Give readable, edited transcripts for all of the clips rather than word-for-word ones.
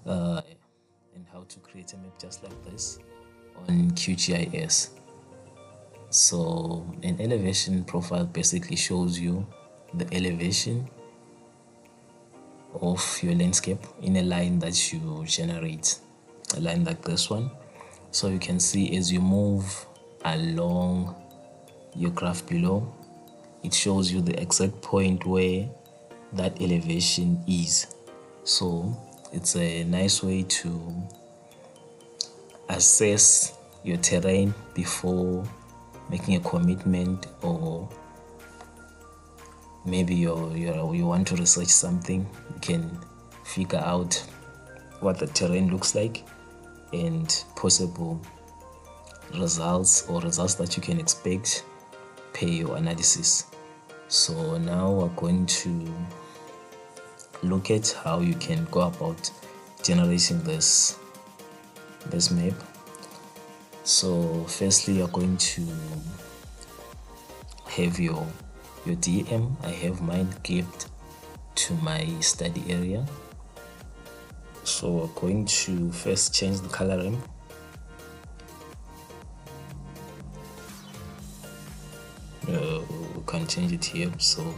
and how to create a map just like this on QGIS. So an elevation profile basically shows you the elevation of your landscape in a line that you generate, a line like this one. So you can see as you move along your graph below, it shows you the exact point where that elevation is. So it's a nice way to assess your terrain before making a commitment, or maybe you want to research something. You can figure out what the terrain looks like and possible results or results that you can expect per your analysis. So now we're going to look at how you can go about generating this map. So firstly, you're going to have your DM. I have mine clipped to my study area. So we're going to first change the coloring. We can change it here. So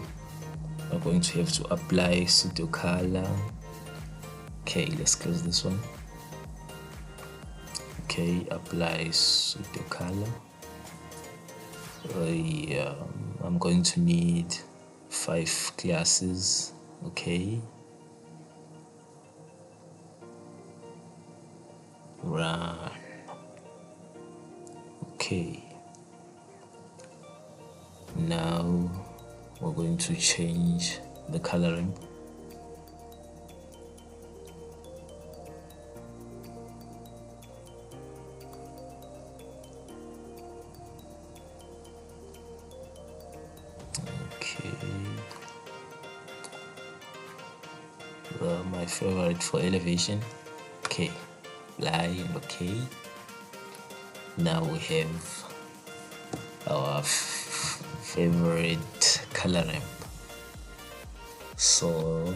we're going to have to apply pseudo color. Okay, let's close this one. Okay, apply pseudo color. I'm going to need 5 classes. Okay, run. Okay, now we're going to change the coloring. Okay, my favorite for elevation. Okay, line. Okay, now we have our favorite color ramp. So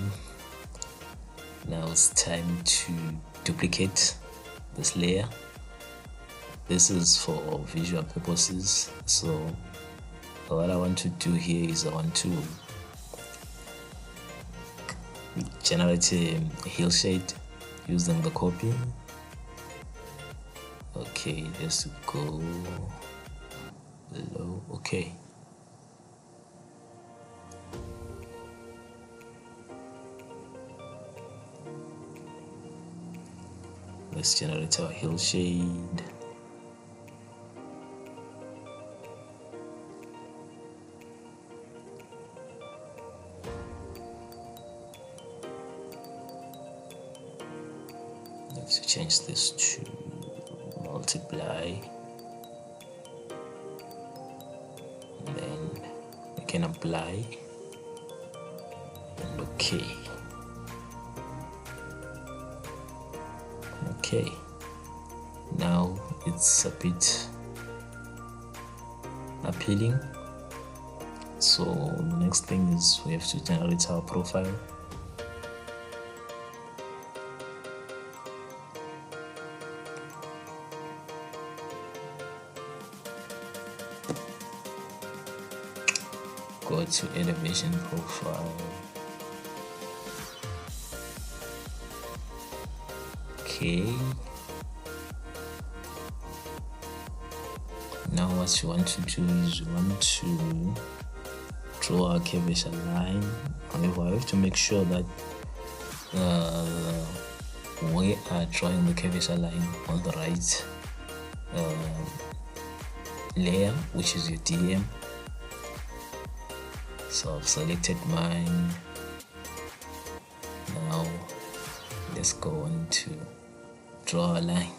now it's time to duplicate this layer. This is for visual purposes. So what I want to do here is I want to generate a hillshade using the copy. Okay, let's go below. Okay, let's generate our hillshade. Let's change this to multiply, and then we can apply and okay. Okay, now it's a bit appealing. So the next thing is we have to generate our profile. Go to elevation profile. Okay, now what you want to do is you want to draw a curvature line. However, I have to make sure that we are drawing the curvature line on the right layer, which is your DM. So I've selected mine. Now let's go on to draw a line.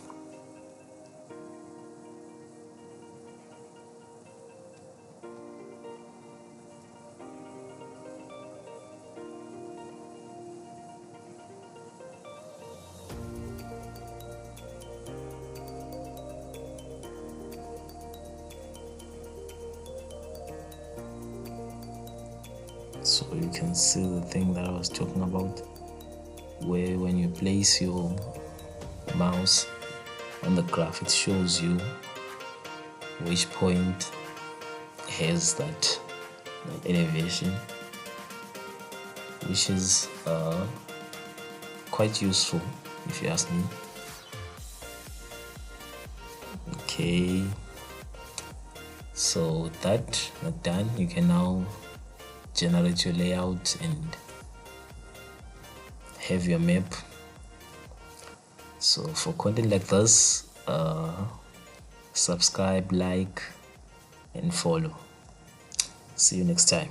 So you can see the thing that I was talking about. where when you place your mouse on the graph, it shows you which point has that elevation, which is quite useful if you ask me. Okay, so that done, you can now generate your layout and have your map. So for content like this, subscribe, like, and follow. See you next time.